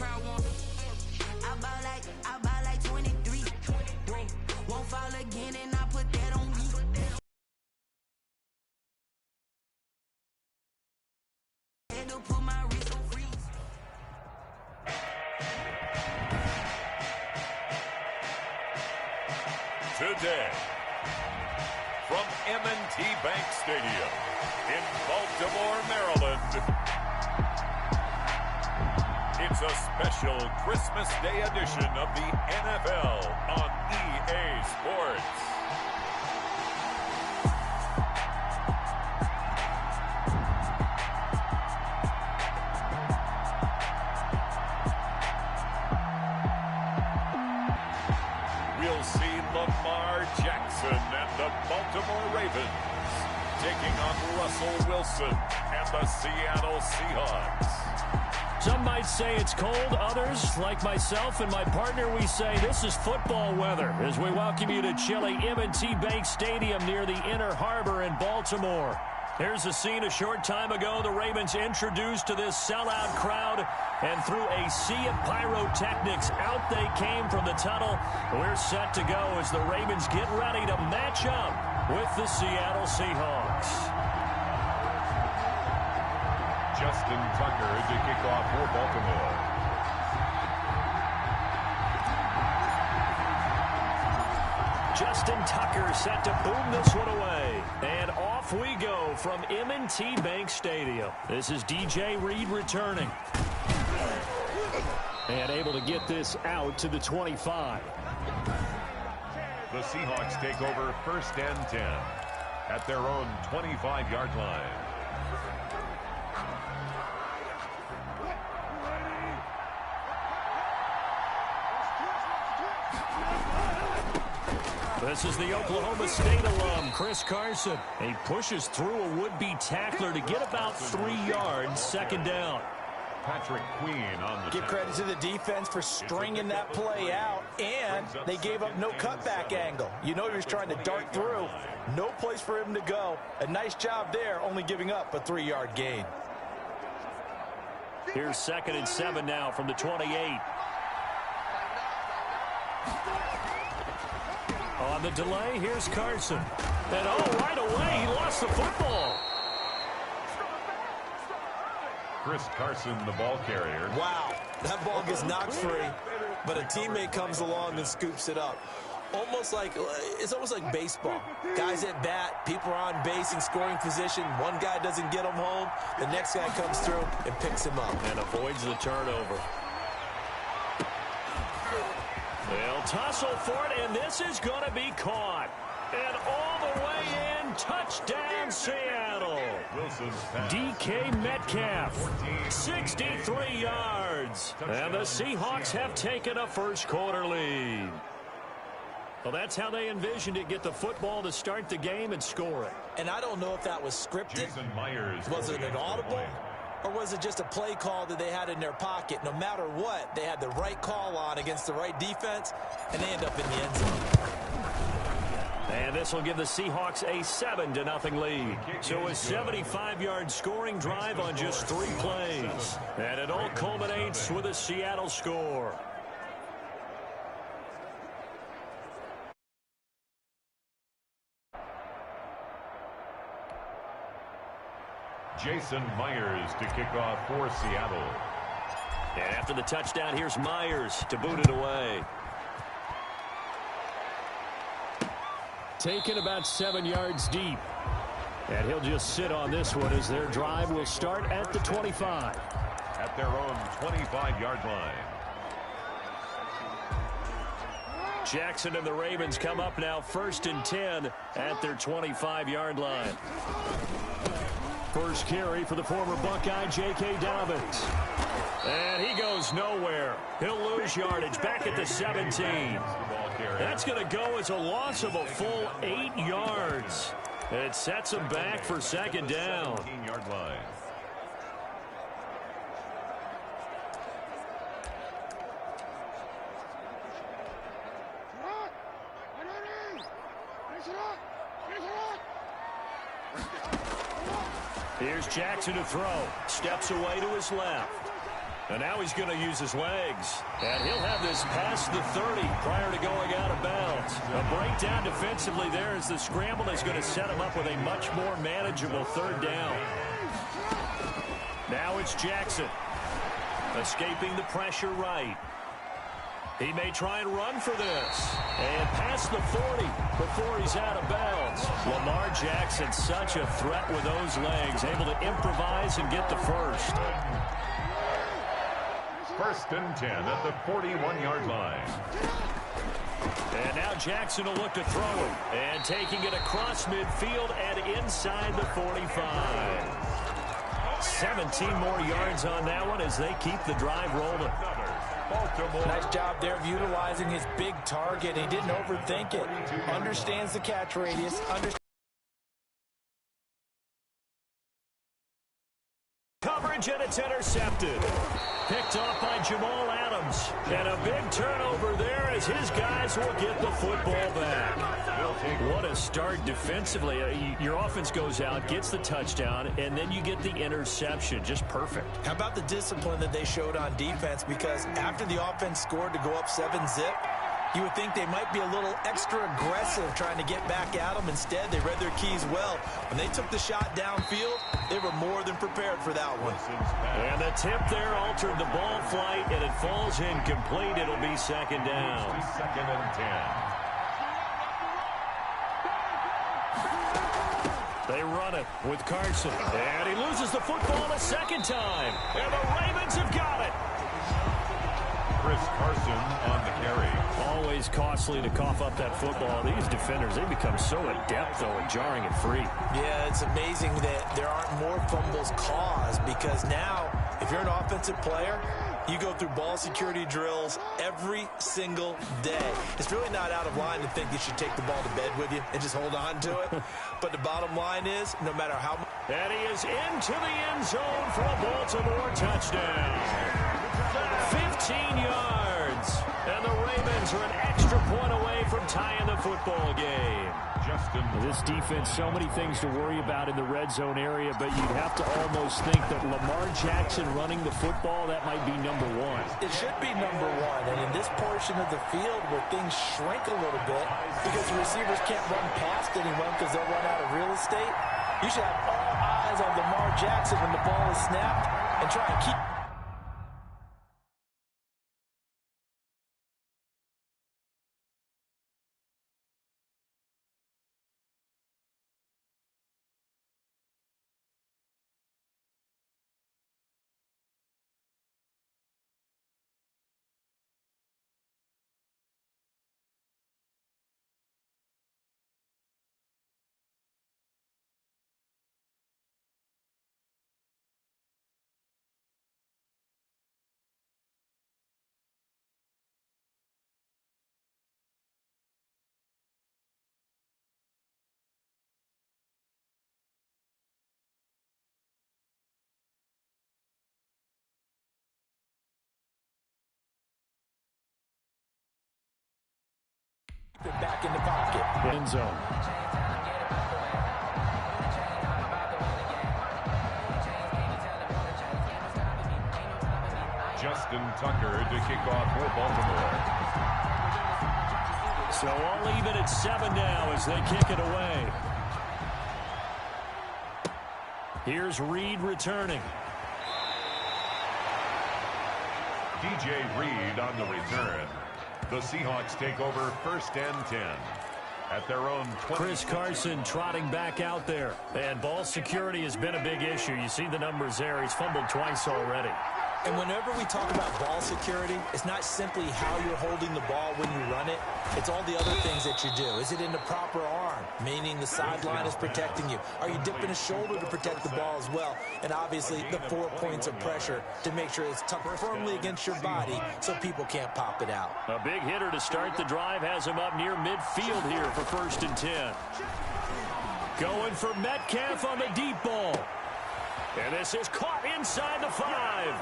crowd won't. I buy like 23. Won't fall again, and I put that on me. Had to put my wrist on freeze. Today, from M&T Bank Stadium in Baltimore, Maryland, it's a special Christmas Day edition of the NFL on EA Sports. We'll see Lamar Jackson and the Baltimore Ravens taking on Russell Wilson and the Seattle Seahawks. Some might say it's cold. Others, like myself and my partner, we say this is football weather as we welcome you to chilly M&T Bank Stadium near the Inner Harbor in Baltimore. Here's a scene a short time ago. The Ravens introduced to this sellout crowd, and through a sea of pyrotechnics, out they came from the tunnel. We're set to go as the Ravens get ready to match up with the Seattle Seahawks. Justin Tucker to kick off for Baltimore. Justin Tucker set to boom this one away. And off we go from M&T Bank Stadium. This is DJ Reed returning. And able to get this out to the 25. The Seahawks take over 1st and 10 at their own 25-yard line. This is the Oklahoma State alum, Chris Carson. He pushes through a would-be tackler to get about 3 yards, 2nd down. Patrick Queen on the Give credit to the defense for stringing that play out, and they gave up no cutback angle. You know he was trying to dart through. No place for him to go. A nice job there, only giving up a 3-yard gain. Here's 2nd and 7 now from the 28. On the delay, here's Carson. And right away, he lost the football. Chris Carson, the ball carrier. Wow, that ball gets knocked free, but a teammate comes along and scoops it up. It's almost like baseball. Guys at bat, people are on base in scoring position. One guy doesn't get him home. The next guy comes through and picks him up. And avoids the turnover. They'll tussle for it, and this is going to be caught. And all the way in, touchdown Seattle. DK Metcalf, 63 yards. And the Seahawks have taken a first-quarter lead. Well, that's how they envisioned it, get the football to start the game and score it. And I don't know if that was scripted. Was it an audible? Or was it just a play call that they had in their pocket? No matter what, they had the right call on against the right defense, and they end up in the end zone. And this will give the Seahawks a 7-0 lead. So a 75-yard scoring drive on just 3 plays. And it all culminates with a Seattle score. Jason Myers to kick off for Seattle. And after the touchdown, here's Myers to boot it away. Taken about 7 yards deep. And he'll just sit on this one as their drive will start at the 25. At their own 25-yard line. Jackson and the Ravens come up now 1st and 10 at their 25-yard line. First carry for the former Buckeye, J.K. Dobbins. And he goes nowhere. He'll lose yardage back at the 17. That's going to go as a loss of a full 8 yards. It sets him back for 2nd down. 17-yard line. Here's Jackson to throw. Steps away to his left. And now he's going to use his legs. And he'll have this past the 30 prior to going out of bounds. A breakdown defensively there as the scramble is going to set him up with a much more manageable third down. Now it's Jackson. Escaping the pressure right. He may try and run for this. And past the 40 before he's out of bounds. Lamar Jackson, such a threat with those legs, able to improvise and get the first. 1st and 10 at the 41-yard line. And now Jackson will look to throw it. And taking it across midfield and inside the 45. 17 more yards on that one as they keep the drive rolling. Baltimore. Nice job there of utilizing his big target. He didn't overthink it. Understands the catch radius. Coverage, and it's intercepted. Picked off by Jamal Adams. And a big turnover there as his guys will get the football back. What a start defensively. Your offense goes out, gets the touchdown, and then you get the interception. Just perfect. How about the discipline that they showed on defense? Because after the offense scored to go up 7-zip, you would think they might be a little extra aggressive trying to get back at them. Instead, they read their keys well. When they took the shot downfield, they were more than prepared for that one. And the tip there altered the ball flight, and it falls incomplete. It'll be 2nd down. 2nd and 10. They run it with Carson. And he loses the football a 2nd time. And the Ravens have got it. Chris Carson on the carry. Always costly to cough up that football. These defenders, they become so adept, though, at jarring it free. Yeah, it's amazing that there aren't more fumbles caused because now, if you're an offensive player, you go through ball security drills every single day. It's really not out of line to think you should take the ball to bed with you and just hold on to it. But the bottom line is, no matter how much... And he is into the end zone for a Baltimore touchdown. 15 yards. And the Ravens are an extra point away from tying the football game. This defense, so many things to worry about in the red zone area, but you'd have to almost think that Lamar Jackson running the football, that might be number one. It should be number one, and in this portion of the field where things shrink a little bit because the receivers can't run past anyone because they'll run out of real estate, you should have all eyes on Lamar Jackson when the ball is snapped and try and keep... back in the pocket. End zone. Justin Tucker to kick off for Baltimore. So all even at 7 now as they kick it away. Here's Reed returning. DJ Reed on the return. The Seahawks take over 1st and 10 at their own 20. Chris Carson trotting back out there. And ball security has been a big issue. You see the numbers there. He's fumbled twice already. And whenever we talk about ball security, it's not simply how you're holding the ball when you run it. It's all the other things that you do. Is it in the proper arm, meaning the sideline is protecting you? Are you dipping a shoulder to protect the ball as well? And obviously, the 4 points of pressure to make sure it's tucked firmly against your body so people can't pop it out. A big hitter to start the drive has him up near midfield here for 1st and 10. Going for Metcalf on the deep ball. And this is caught inside the 5.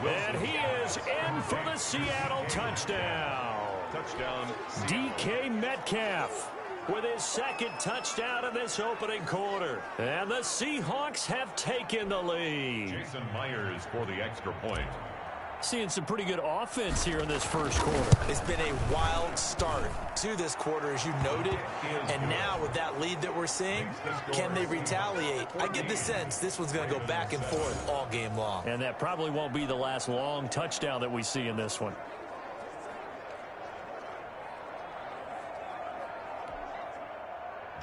And he is in for the Seattle touchdown. Touchdown. DK Metcalf. with his second touchdown in this opening quarter. And the Seahawks have taken the lead. Jason Myers for the extra point. Seeing some pretty good offense here in this first quarter. It's been a wild start to this quarter, as you noted. And now with that lead that we're seeing, can they retaliate? I get the sense this one's going to go back and forth all game long. And that probably won't be the last long touchdown that we see in this one.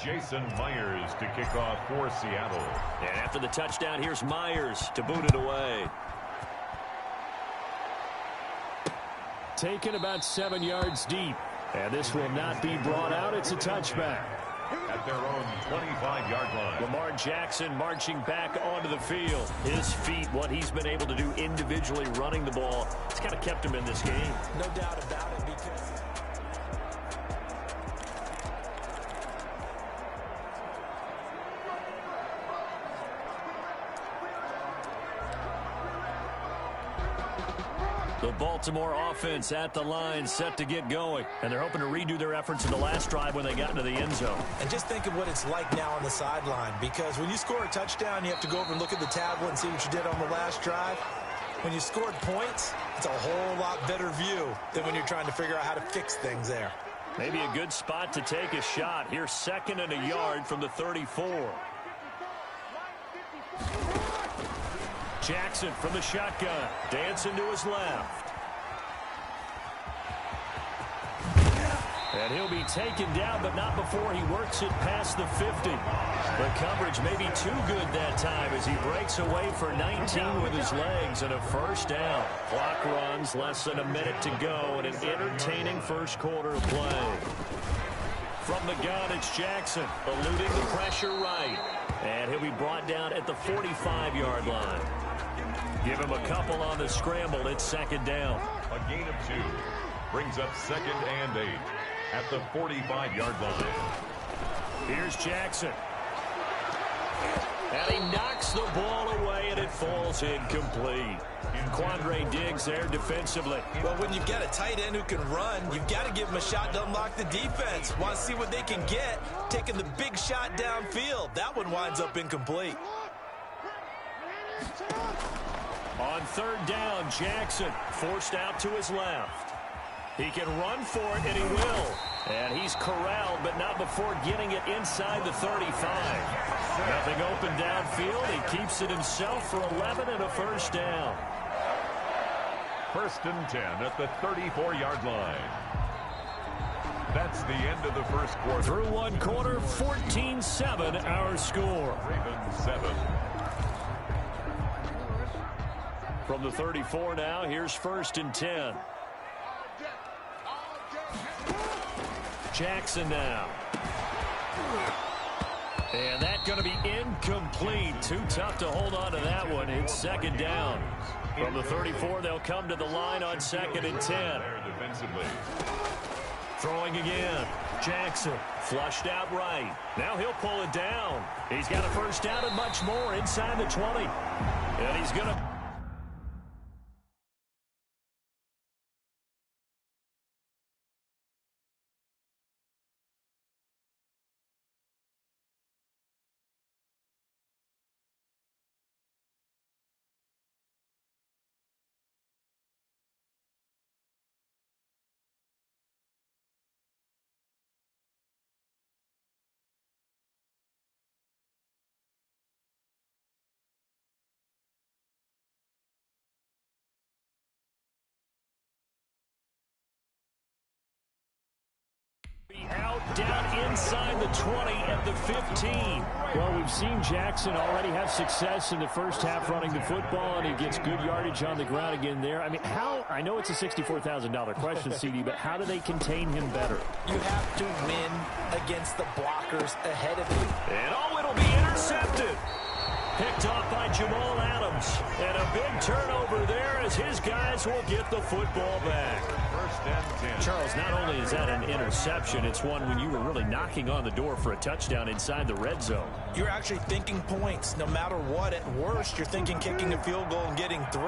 Jason Myers to kick off for Seattle. And after the touchdown, here's Myers to boot it away. Taken about 7 yards deep. And this will not be brought out. It's a touchback. At their own 25-yard line. Lamar Jackson marching back onto the field. His feet, what he's been able to do individually running the ball, it's kind of kept him in this game. No doubt about it, because the Baltimore offense at the line, set to get going. And they're hoping to redo their efforts in the last drive when they got into the end zone. And just think of what it's like now on the sideline, because when you score a touchdown, you have to go over and look at the tablet and see what you did on the last drive. When you scored points, it's a whole lot better view than when you're trying to figure out how to fix things there. Maybe a good spot to take a shot. Here's 2nd and a yard from the 34. Jackson from the shotgun, dancing to his left. And he'll be taken down, but not before he works it past the 50. The coverage may be too good that time as he breaks away for 19 with his legs and a first down. Clock runs, less than a minute to go, and an entertaining first quarter of play. From the gun, it's Jackson, eluding the pressure right. And he'll be brought down at the 45-yard line. Give him a couple on the scramble. It's 2nd down. A gain of 2 brings up 2nd and 8 at the 45-yard line. Here's Jackson. And he knocks the ball away, and it falls incomplete. Quandre Diggs there defensively. Well, when you've got a tight end who can run, you've got to give him a shot to unlock the defense. Want to see what they can get, taking the big shot downfield. That one winds up incomplete. On 3rd down, Jackson forced out to his left. He can run for it, and he will. And he's corralled, but not before getting it inside the 35. Nothing open downfield. He keeps it himself for 11 and a first down. 1st and 10 at the 34-yard line. That's the end of the first quarter. Through one quarter, 14-7 our score. Ravens 7. From the 34 now, here's 1st and 10. Jackson now. And that's going to be incomplete. Too tough to hold on to that one. It's 2nd down. From the 34, they'll come to the line on 2nd and 10. Defensively. Throwing again. Jackson flushed out right. Now he'll pull it down. He's got a first down and much more inside the 20. And he's going to... out down inside the 20 at the 15. Well, we've seen Jackson already have success in the first half running the football, and he gets good yardage on the ground again there. I mean, I know it's a $64,000 question, CD, but how do they contain him better? You have to win against the blockers ahead of you. And it'll be intercepted. Picked off by Jamal Adams. And a big turnover there as his guys will get the football back. 1st and 10. Charles, not only is that an interception, it's one when you were really knocking on the door for a touchdown inside the red zone. You're actually thinking points. No matter what, at worst, you're thinking kicking a field goal and getting 3.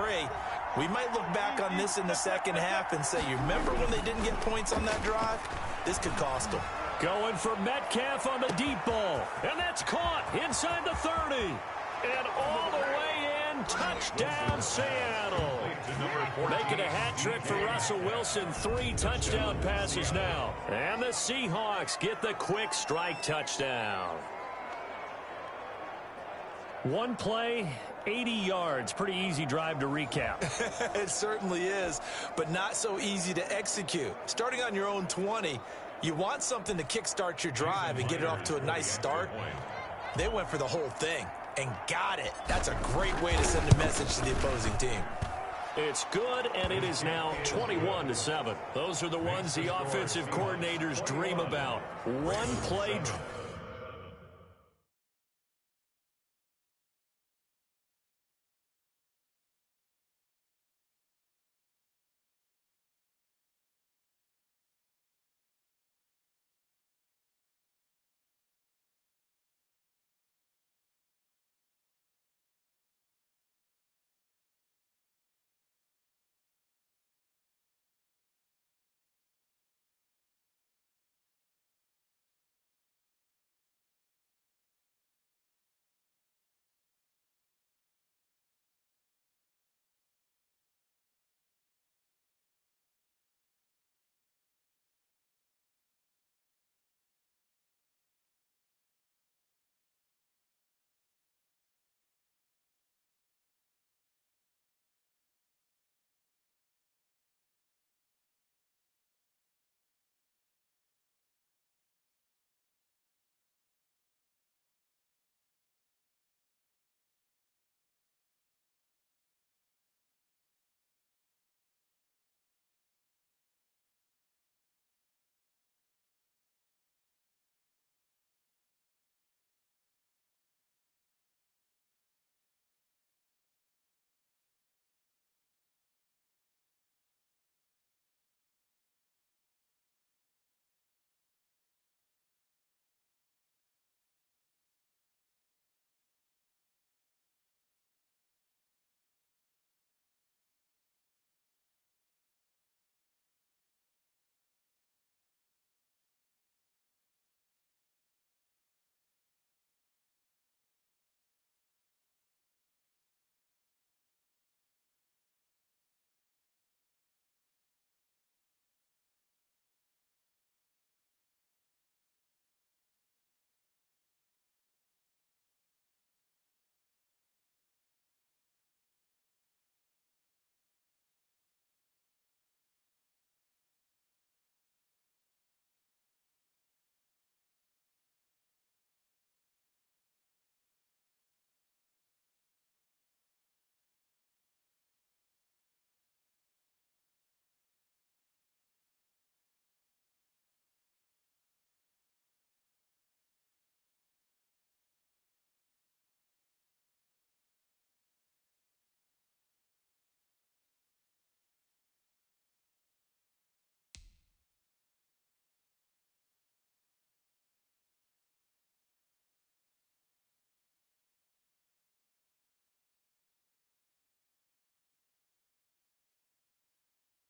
We might look back on this in the second half and say, you remember when they didn't get points on that drive? This could cost them. Going for Metcalf on the deep ball. And that's caught inside the 30. And all the way in, touchdown Seattle. Making a hat trick for Russell Wilson. 3 touchdown passes now. And the Seahawks get the quick strike touchdown. One play, 80 yards. Pretty easy drive to recap. It certainly is, but not so easy to execute. Starting on your own 20, you want something to kickstart your drive and get it off to a nice start. They went for the whole thing and got it. That's a great way to send a message to the opposing team. It's good, and it is now 21-7. Those are the ones the offensive coordinators dream about. One play.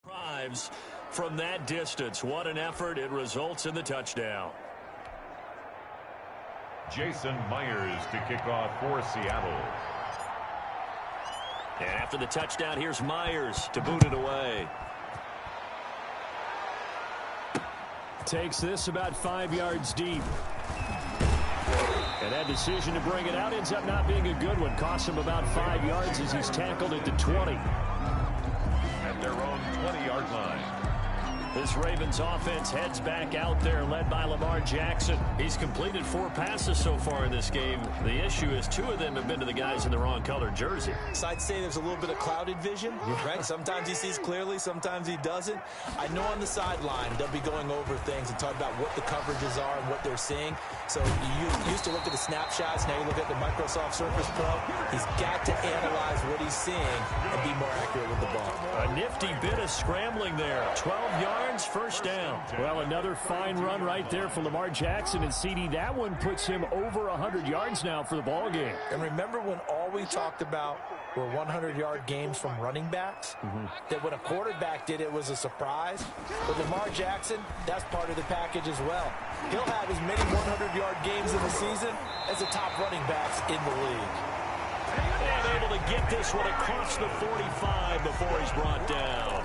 Drives from that distance. What an effort. It results in the touchdown. Jason Myers to kick off for Seattle. And after the touchdown, here's Myers to boot it away. Takes this about 5 yards deep. And that decision to bring it out ends up not being a good one. Costs him about 5 yards as he's tackled at the 20. At their own 20-yard line. This Ravens offense heads back out there, led by Lamar Jackson. He's completed 4 passes so far in this game. The issue is 2 of them have been to the guys in the wrong colored jersey. So I'd say there's a little bit of clouded vision, right? Sometimes he sees clearly, sometimes he doesn't. I know on the sideline they'll be going over things and talk about what the coverages are and what they're seeing. So you used to look at the snapshots, now you look at the Microsoft Surface Pro. He's got to analyze what he's seeing and be more accurate with the ball. A nifty bit of scrambling there. 12 yards, first down. Well, another fine run right there for Lamar Jackson and CD. That one puts him over 100 yards now for the ball game. And remember when all we talked about were 100-yard games from running backs. That when a quarterback did it was a surprise. With Lamar Jackson, that's part of the package as well. He'll have as many 100-yard games in the season as the top running backs in the league. And able to get this one across the 45 before he's brought down.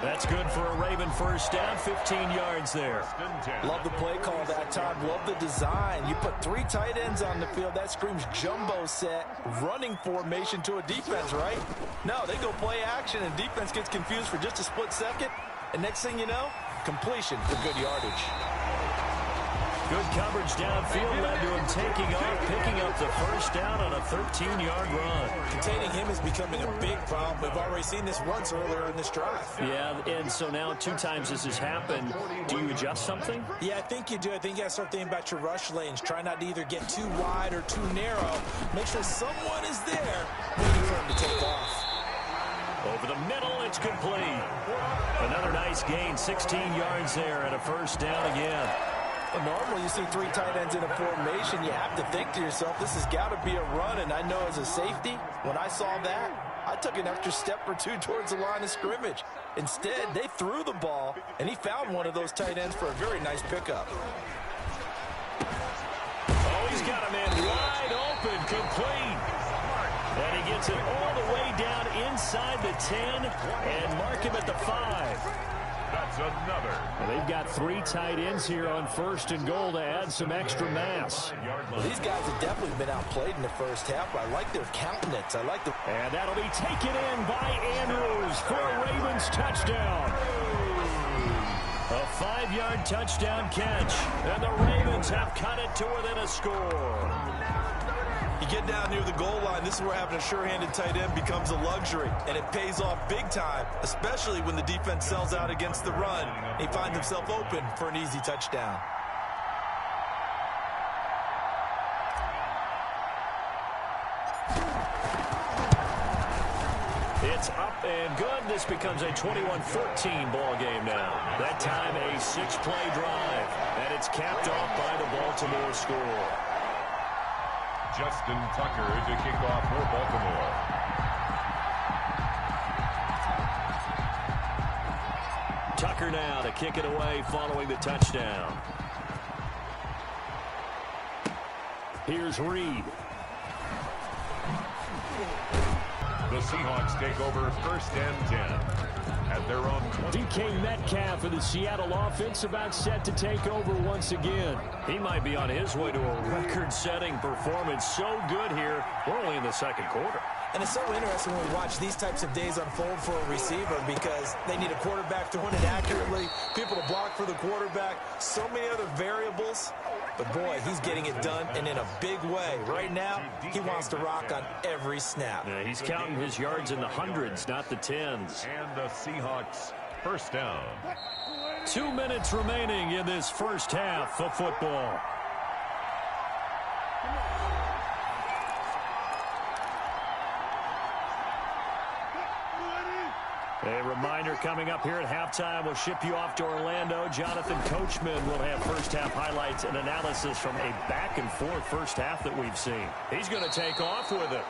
That's good for a Raven first down, 15 yards there. Love the play call that time. Love the design. You put 3 tight ends on the field. That screams jumbo set, running formation to a defense, right? No, they go play action, and defense gets confused for just a split second. And next thing you know, completion for good yardage. Good coverage downfield led to him taking off, picking up the first down on a 13-yard run. Containing him is becoming a big problem. We've already seen this once earlier in this drive. Yeah, and so now 2 times this has happened. Do you adjust something? Yeah, I think you do. I think you got to start thinking about your rush lanes. Try not to either get too wide or too narrow. Make sure someone is there waiting for him to take off. Over the middle, it's complete. Another nice gain, 16 yards there and a first down again. Normally, you see 3 tight ends in a formation, you have to think to yourself, this has got to be a run. And I know as a safety, when I saw that, I took an extra step or 2 towards the line of scrimmage. Instead, they threw the ball, and he found one of those tight ends for a very nice pickup. Oh, he's got a man wide open, complete. And he gets it all the way down inside the 10 and mark him at the 5. That's another. Well, they've got 3 tight ends here on 1st and goal to add some extra mass. Well, these guys have definitely been outplayed in the first half. I like their countenance. I like the... And that'll be taken in by Andrews for a Ravens touchdown. A 5-yard touchdown catch. And the Ravens have cut it to within a score. You get down near the goal line, this is where having a sure-handed tight end becomes a luxury, and it pays off big time, especially when the defense sells out against the run. He finds himself open for an easy touchdown. It's up and good. This becomes a 21-14 ball game now. That time a 6-play drive, and it's capped off by the Baltimore score. Justin Tucker to kick off for Baltimore. Tucker now to kick it away following the touchdown. Here's Reed. The Seahawks take over 1st and 10 at their own 20. DK Metcalf for the Seattle offense about set to take over once again. He might be on his way to a record-setting performance. So good here. We're only in the 2nd quarter. And it's so interesting when we watch these types of days unfold for a receiver because they need a quarterback throwing it accurately, people to block for the quarterback, so many other variables. But, boy, he's getting it done, and in a big way. Right now, he wants to rock on every snap. Yeah, he's counting his yards in the hundreds, not the tens. And the Seahawks first down. 2 minutes remaining in this first half of football. A reminder coming up here at halftime. We'll ship you off to Orlando. Jonathan Coachman will have first-half highlights and analysis from a back-and-forth first half that we've seen. He's going to take off with it.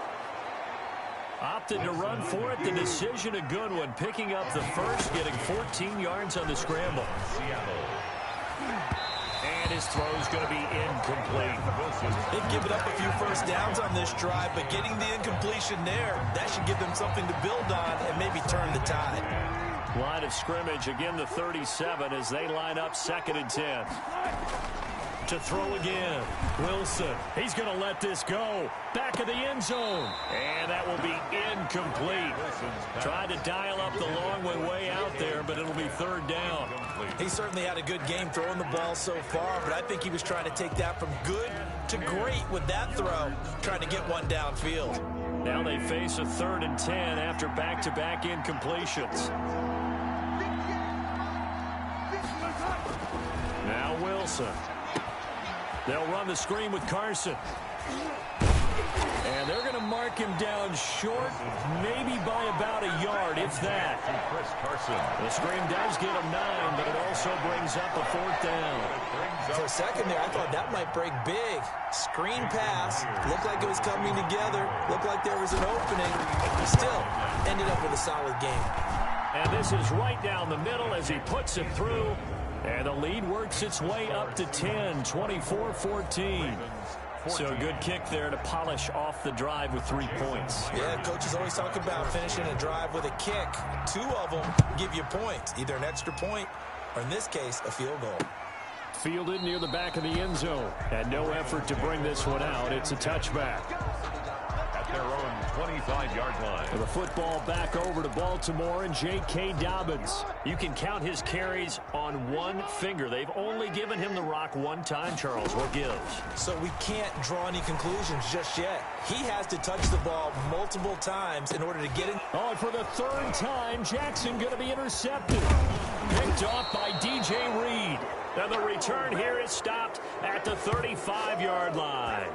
Opted to run for it. The decision a good one. Picking up the first, getting 14 yards on the scramble. And his throw is going to be incomplete. They've given up a few first downs on this drive, but getting the incompletion there, that should give them something to build on and maybe turn the tide. Line of scrimmage, again the 37 as they line up 2nd and 10. To throw again. Wilson. He's going to let this go. Back of the end zone. And that will be incomplete. Tried to dial up the long one way out there, but it'll be 3rd down. He certainly had a good game throwing the ball so far, but I think he was trying to take that from good to great with that throw, trying to get one downfield. Now they face a 3rd and 10 after back-to-back incompletions. Now Wilson. They'll run the screen with Carson. And they're going to mark him down short, maybe by about a yard, if that. The screen does get him 9, but it also brings up a 4th down. For a second there, I thought that might break big. Screen pass. Looked like it was coming together. Looked like there was an opening. Still ended up with a solid game. And this is right down the middle as he puts it through. And the lead works its way up to 10, 24-14. So a good kick there to polish off the drive with 3 points. Yeah, coaches always talk about finishing a drive with a kick. 2 of them give you points, either an extra point or, in this case, a field goal. Fielded near the back of the end zone. And no effort to bring this one out. It's a touchback. At their own 25-yard line. The football back over to Baltimore and J.K. Dobbins. You can count his carries on one finger. They've only given him the rock one time, Charles. What gives? So we can't draw any conclusions just yet. He has to touch the ball multiple times in order to get in. Oh, and for the 3rd time, Jackson going to be intercepted. Picked off by D.J. Reed. And the return here is stopped at the 35-yard line.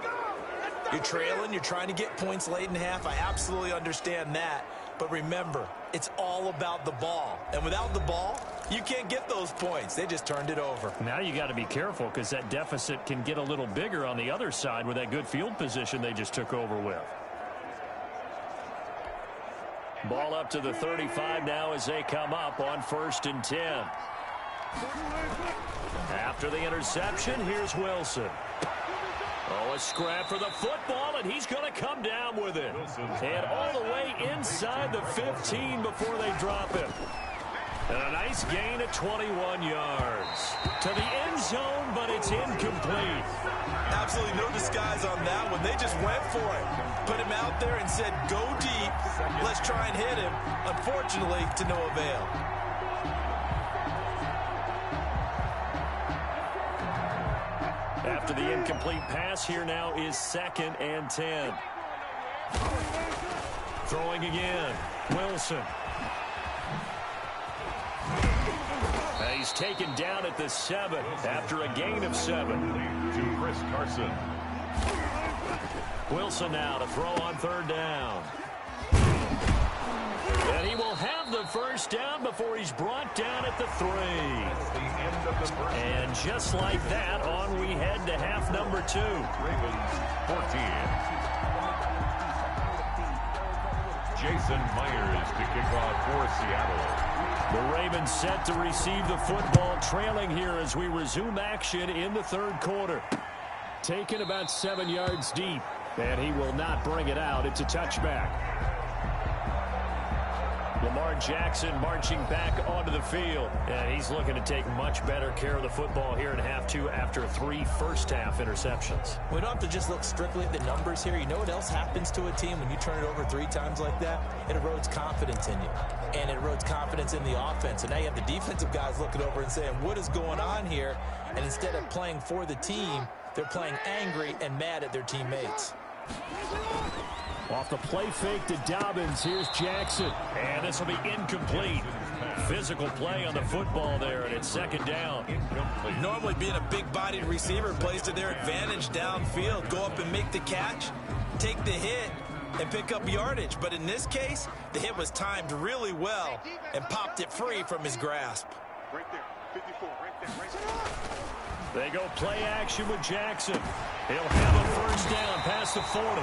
You're trailing. You're trying to get points late in half. I absolutely understand that. But remember, it's all about the ball. And without the ball, you can't get those points. They just turned it over. Now you got to be careful because that deficit can get a little bigger on the other side with that good field position they just took over with. Ball up to the 35 now as they come up on 1st and 10. After the interception, here's Wilson. Oh, a scrap for the football, and he's going to come down with it. And all the way inside the 15 before they drop him. And a nice gain of 21 yards. To the end zone, but it's incomplete. Absolutely no disguise on that one. They just went for it. Put him out there and said, go deep. Let's try and hit him. Unfortunately, to no avail. After the incomplete pass, here now is 2nd and 10. Throwing again. Wilson. He's taken down at the 7 after a gain of 7. To Chris Carson. Wilson now to throw on 3rd down. And he will have the 1st down before he's brought down at the 3. And just like that, on we head to half number 2. Ravens 14. Jason Myers to kick off for Seattle. The Ravens set to receive the football, trailing here as we resume action in the 3rd quarter. Taken about 7 yards deep, and he will not bring it out. It's a touchback. Lamar Jackson marching back onto the field. And he's looking to take much better care of the football here in half 2 after 3 first-half interceptions. We don't have to just look strictly at the numbers here. You know what else happens to a team when you turn it over 3 times like that? It erodes confidence in you. And it erodes confidence in the offense. And now you have the defensive guys looking over and saying, what is going on here? And instead of playing for the team, they're playing angry and mad at their teammates. Off the play fake to Dobbins, here's Jackson. And this will be incomplete. Physical play on the football there, and it's 2nd down. Normally being a big-bodied receiver plays to their advantage downfield. Go up and make the catch, take the hit, and pick up yardage. But in this case, the hit was timed really well and popped it free from his grasp. Right there, 54, right there, right there. They go play action with Jackson. He'll have a 1st down past the 40.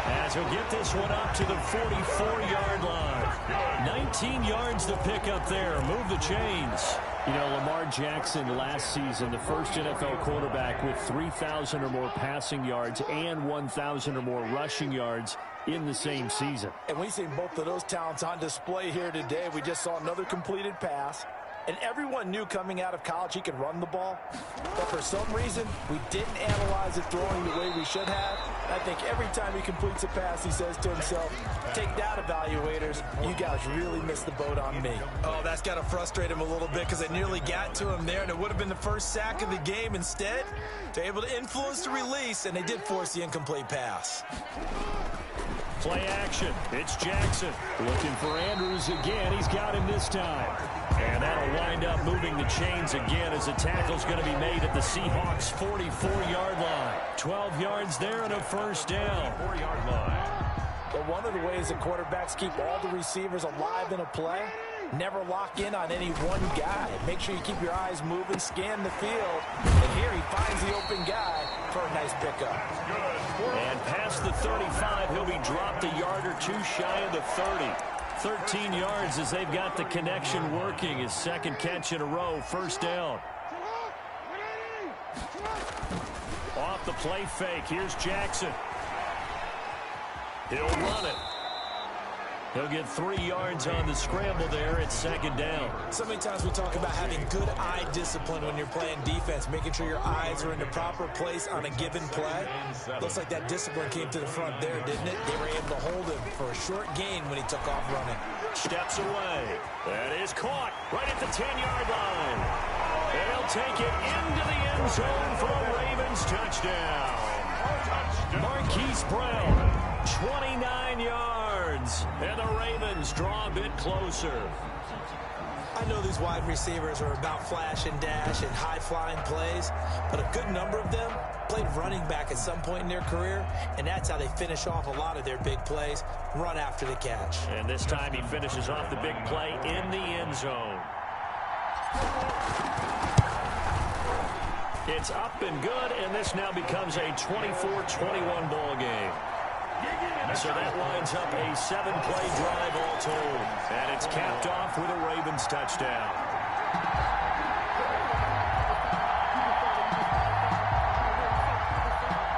As he'll get this one up to the 44-yard line. 19 yards to pick up there. Move the chains. You know, Lamar Jackson last season, the first NFL quarterback with 3,000 or more passing yards and 1,000 or more rushing yards in the same season. And we've seen both of those talents on display here today. We just saw another completed pass. And everyone knew coming out of college he could run the ball. But for some reason, we didn't analyze it throwing the way we should have. I think every time he completes a pass, he says to himself, take that, evaluators. You guys really missed the boat on me. Oh, that's got to frustrate him a little bit because I nearly got to him there, and it would have been the first sack of the game. Instead, they're able to influence the release, and they did force the incomplete pass. Play action. It's Jackson. Looking for Andrews again. He's got him this time. And that'll wind up moving the chains again as the tackle's going to be made at the Seahawks' 44-yard line. 12 yards there and a first down. 4-yard line. But one of the ways that quarterbacks keep all the receivers alive in a play, never lock in on any one guy. Make sure you keep your eyes moving, scan the field. And here he finds the open guy for a nice pickup. And past the 35, he'll be dropped a yard or two shy of the 30. 13 yards as they've got the connection working. His second catch in a row, first down. Off the play fake, here's Jackson. He'll run it. He'll get 3 yards on the scramble there. It's second down. So many times we talk about having good eye discipline when you're playing defense, making sure your eyes are in the proper place on a given play. Looks like that discipline came to the front there, didn't it? They were able to hold him for a short gain when he took off running. Steps away. That is caught right at the 10-yard line. And he'll take it into the end zone for a Ravens touchdown. Marquise Brown, 29 yards. And the Ravens draw a bit closer. I know these wide receivers are about flash and dash and high-flying plays, but a good number of them played running back at some point in their career, and that's how they finish off a lot of their big plays, run after the catch. And this time he finishes off the big play in the end zone. It's up and good, and this now becomes a 24-21 ball game. So that lines up a 7-play drive all told. And it's capped off with a Ravens touchdown.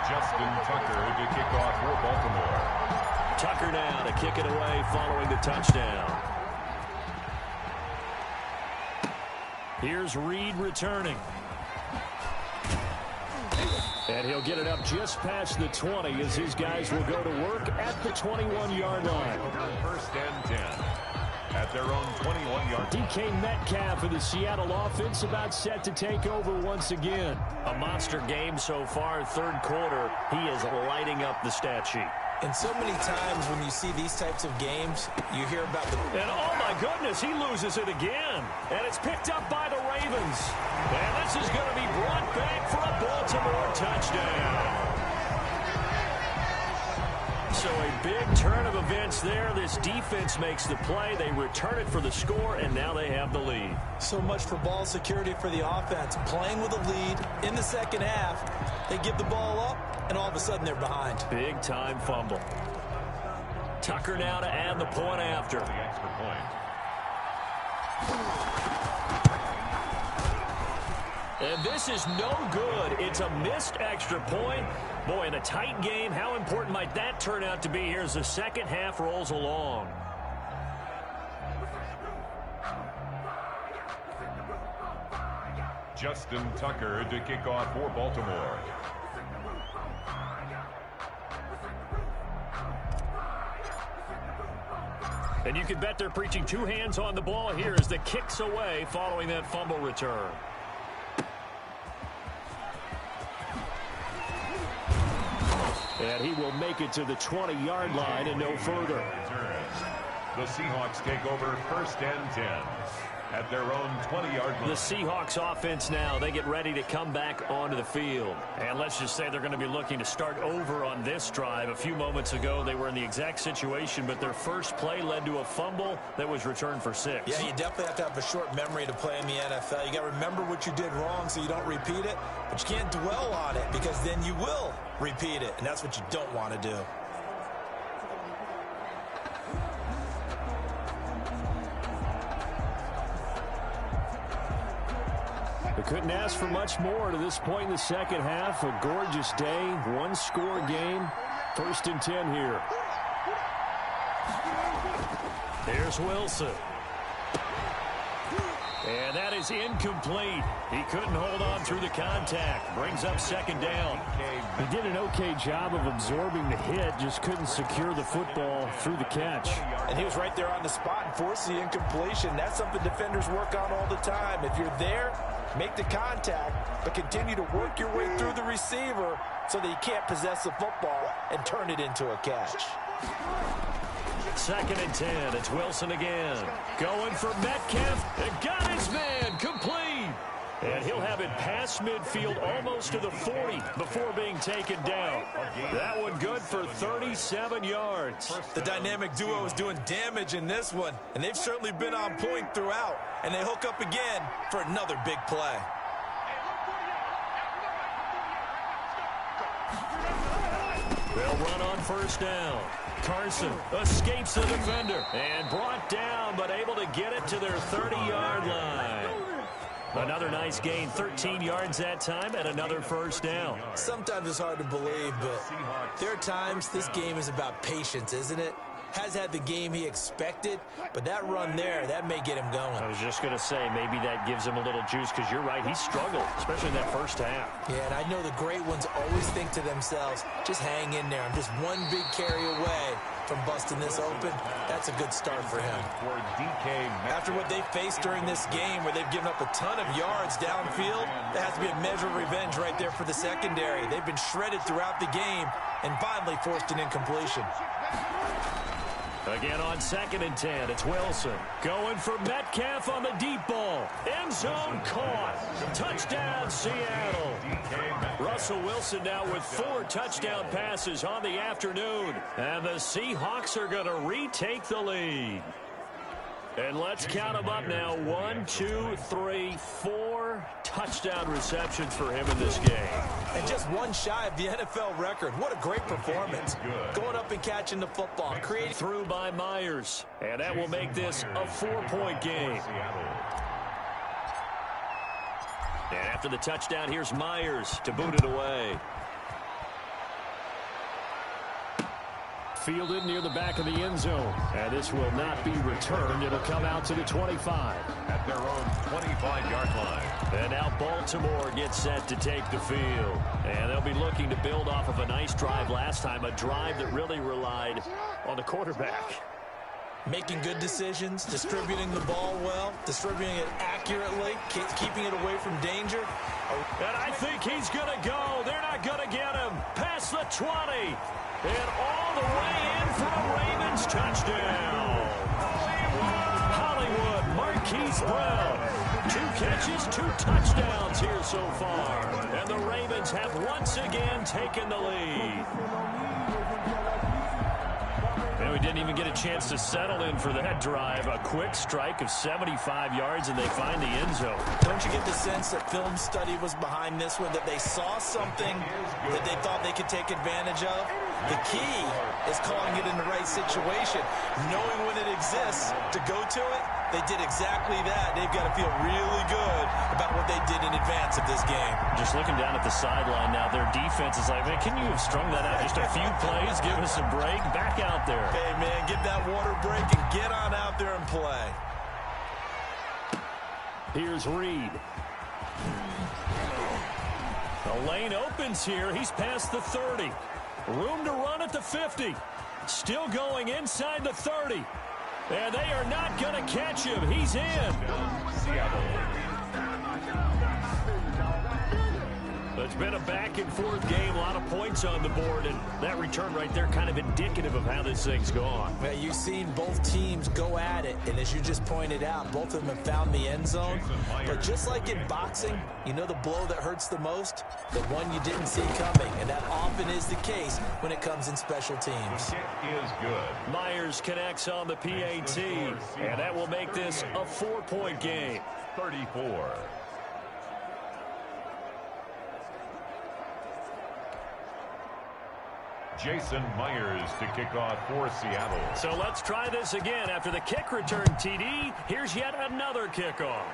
Justin Tucker to kick off for Baltimore. Tucker now to kick it away following the touchdown. Here's Reed returning. And he'll get it up just past the 20 as his guys will go to work at the 21-yard line. First and 10 at their own 21-yard line. DK Metcalf of the Seattle offense about set to take over once again. A monster game so far, third quarter. He is lighting up the stat sheet. And so many times when you see these types of games, you hear about the... And oh my goodness, he loses it again. And it's picked up by the Ravens. And this is going to be brought back for a Baltimore touchdown. So a big turn of events there. This defense makes the play. They return it for the score, and now they have the lead. So much for ball security for the offense. Playing with a lead in the second half, they give the ball up, and all of a sudden they're behind. Big time fumble. Tucker now to add the point after. The extra point. And this is no good. It's a missed extra point. Boy, in a tight game, how important might that turn out to be here as the second half rolls along? Justin Tucker to kick off for Baltimore. And you can bet they're preaching two hands on the ball here as the kick's away following that fumble return. And he will make it to the 20-yard line and no further. The Seahawks take over first and 10 at their own 20-yard line. The Seahawks offense now, they get ready to come back onto the field. And let's just say they're going to be looking to start over on this drive. A few moments ago, they were in the exact situation, but their first play led to a fumble that was returned for 6. Yeah, you definitely have to have a short memory to play in the NFL. You got to remember what you did wrong so you don't repeat it, but you can't dwell on it because then you will repeat it, and that's what you don't want to do. They couldn't ask for much more to this point in the second half. A gorgeous day, one-score game. First and 10 here. There's Wilson. And that is incomplete. He couldn't hold on through the contact. Brings up second down. He did an okay job of absorbing the hit, just couldn't secure the football through the catch. And he was right there on the spot and forced the incompletion. That's something defenders work on all the time. If you're there, make the contact, but continue to work your way through the receiver so that you can't possess the football and turn it into a catch. 2nd and 10. It's Wilson again. Going for Metcalf. And got his man. Complete. And he'll have it past midfield almost to the 40 before being taken down. That one good for 37 yards. The dynamic duo is doing damage in this one, and they've certainly been on point throughout. And they hook up again for another big play. They'll run on 1st down. Carson escapes the defender and brought down, but able to get it to their 30-yard line. Another nice gain, 13 yards that time, and another 1st down. Sometimes it's hard to believe, but there are times this game is about patience, isn't it? Has had the game he expected, but that run there, that may get him going. I was just going to say, maybe that gives him a little juice, because you're right, he struggled, especially in that 1st half. Yeah, and I know the great ones always think to themselves, just hang in there. I'm just one big carry away from busting this open. That's a good start for him. After what they faced during this game, where they've given up a ton of yards downfield, that has to be a measure of revenge right there for the secondary. They've been shredded throughout the game and finally forced an incompletion. Again on 2nd and 10, it's Wilson. Going for Metcalf on the deep ball. End zone caught. Touchdown, Seattle. Russell Wilson now with 4 touchdown passes on the afternoon. And the Seahawks are going to retake the lead. And let's count them up now. 1, 2, 3, 4 touchdown receptions for him in this game. And just one shy of the NFL record. What a great performance. Going up and catching the football. Creating through by Myers. And that will make this a 4-point game. And after the touchdown, here's Myers to boot it away. Fielded near the back of the end zone. And this will not be returned. It'll come out to the 25. At their own 25-yard line. And now Baltimore gets set to take the field. And they'll be looking to build off of a nice drive last time. A drive that really relied on the quarterback. Making good decisions, distributing the ball well, distributing it accurately, keeping it away from danger. And I think he's going to go. They're not going to get him. Past the 20. And all the way in for a Ravens touchdown. Hollywood, Marquise Brown. 2 catches, 2 touchdowns here so far. And the Ravens have once again taken the lead. And we didn't even get a chance to settle in for that drive. A quick strike of 75 yards, and they find the end zone. Don't you get the sense that film study was behind this one, that they saw something that they thought they could take advantage of? The key is calling it in the right situation, knowing when it exists to go to it. They did exactly that. They've got to feel really good about what they did in advance of this game. Just looking down at the sideline now, their defense is like, man, can you have strung that out just a few plays? Give us a break. Back out there. Hey, man, get that water break and get on out there and play. Here's Reed. The lane opens here. He's past the 30. Room to run at the 50. Still going inside the 30. And they are not going to catch him. He's in. It's been a back-and-forth game, a lot of points on the board, and that return right there kind of indicative of how this thing's gone. Well, you've seen both teams go at it, and as you just pointed out, both of them have found the end zone. But just like in boxing, you know the blow that hurts the most? The one you didn't see coming, and that often is the case when it comes in special teams. Is good. Myers connects on the PAT, and that will make this a 4-point game. 34. Jason Myers to kick off for Seattle. So let's try this again. After the kick return TD, here's yet another kickoff.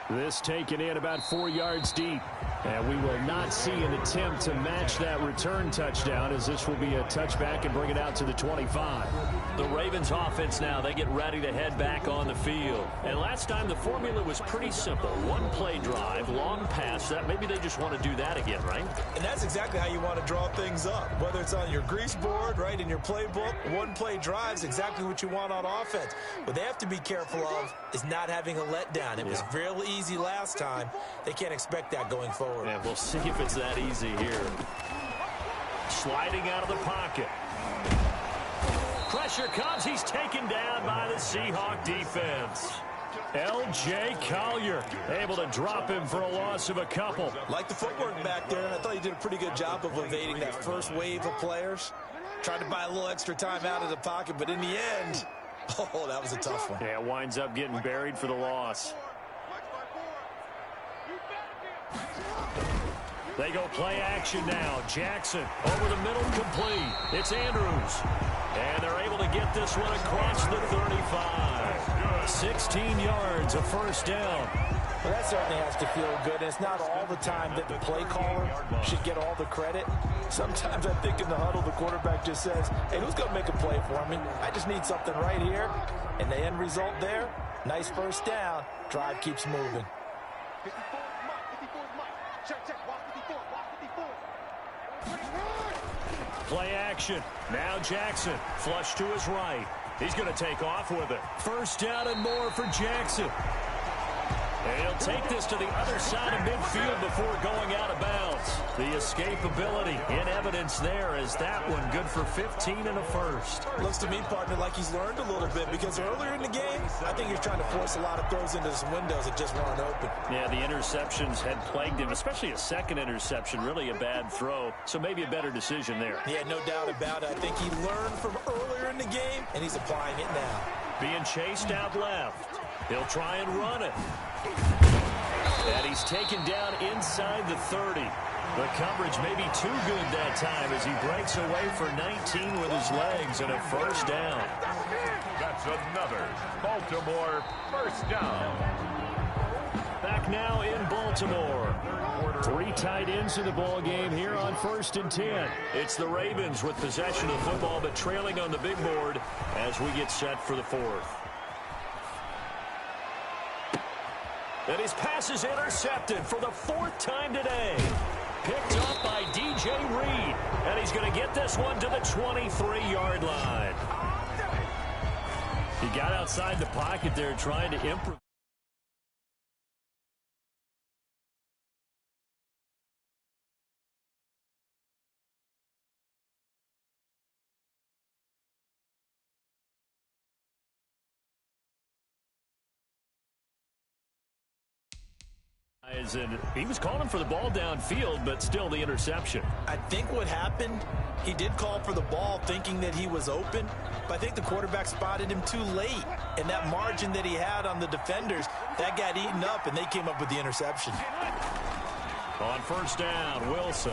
This taken in about 4 yards deep. And we will not see an attempt to match that return touchdown, as this will be a touchback and bring it out to the 25. The Ravens offense now, they get ready to head back on the field. And last time the formula was pretty simple. One play drive, long pass. That maybe they just want to do that again, right? And that's exactly how you want to draw things up. Whether it's on your grease board, right, in your playbook, one play drive is exactly what you want on offense. What they have to be careful of is not having a letdown. It was real easy last time. They can't expect that going forward. Yeah, we'll see if it's that easy here. Sliding out of the pocket. pressure comes. He's taken down by the Seahawk defense. L.J. Collier able to drop him for a loss of a couple. Like the footwork back there, I thought he did a pretty good job of evading that first wave of players. Tried to buy a little extra time out of the pocket, but in the end, oh, that was a tough one. Yeah, winds up getting buried for the loss. They go play action now. Jackson over the middle, complete. It's Andrews. And they're able to get this one across the 35. 16 yards, a first down. Well, that certainly has to feel good. And it's not all the time that the play caller should get all the credit. Sometimes I think in the huddle, the quarterback just says, hey, who's going to make a play for me? I just need something right here. And the end result there, nice first down. Drive keeps moving. 54 is Mike. Check. Watch 54. Play action. Now Jackson. Flush to his right. He's going to take off with it. First down and more for Jackson. And he'll take this to the other side of midfield before going out of bounds. The escapability in evidence there as that one good for 15 and a first. Looks to me, partner, like he's learned a little bit because earlier in the game, I think he's trying to force a lot of throws into some windows that just weren't open. Yeah, the interceptions had plagued him, especially a second interception, really a bad throw. So maybe a better decision there. Yeah, no doubt about it. I think he learned from earlier in the game, and he's applying it now. Being chased out left. He'll try and run it. And he's taken down inside the 30. The coverage may be too good that time as he breaks away for 19 with his legs and a first down. That's another Baltimore first down. Back now in Baltimore. 3 tight ends in the ball game here on 1st and 10. It's the Ravens with possession of the football but trailing on the big board as we get set for the 4th. And his pass is intercepted for the 4th time today. Picked up by DJ Reed. And he's going to get this one to the 23-yard line. He got outside the pocket there trying to improve. And he was calling for the ball downfield, but still the interception. I think what happened, he did call for the ball thinking that he was open, but I think the quarterback spotted him too late. And that margin that he had on the defenders, that got eaten up, and they came up with the interception. On first down, Wilson.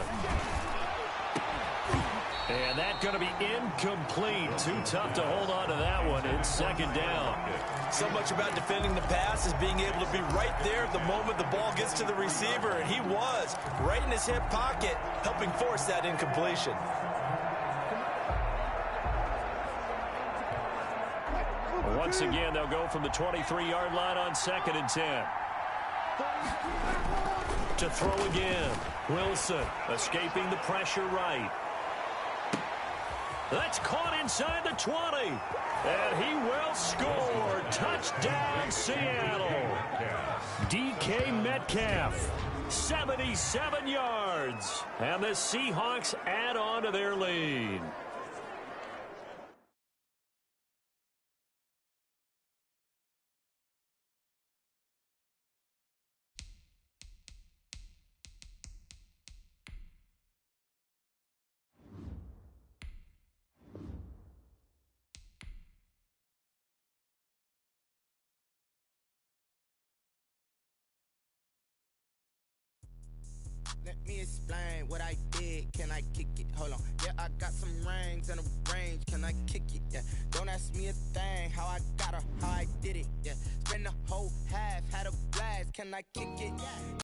And that's going to be incomplete. Too tough to hold on to that one. It's second down. So much about defending the pass is being able to be right there the moment the ball gets to the receiver, and he was right in his hip pocket, helping force that incompletion. Once again, they'll go from the 23-yard line on 2nd and 10. To throw again. Wilson escaping the pressure right. That's caught inside the 20. And he will score. Touchdown, Seattle. DK Metcalf, 77 yards. And the Seahawks add on to their lead. Let me explain what I did. Can I kick it? Hold on. Yeah, I got some rings and a range. Can I kick it? Yeah. Don't ask me a thing. How I got her, how I did it. Yeah. Spend the whole half, had a blast. Can I kick it?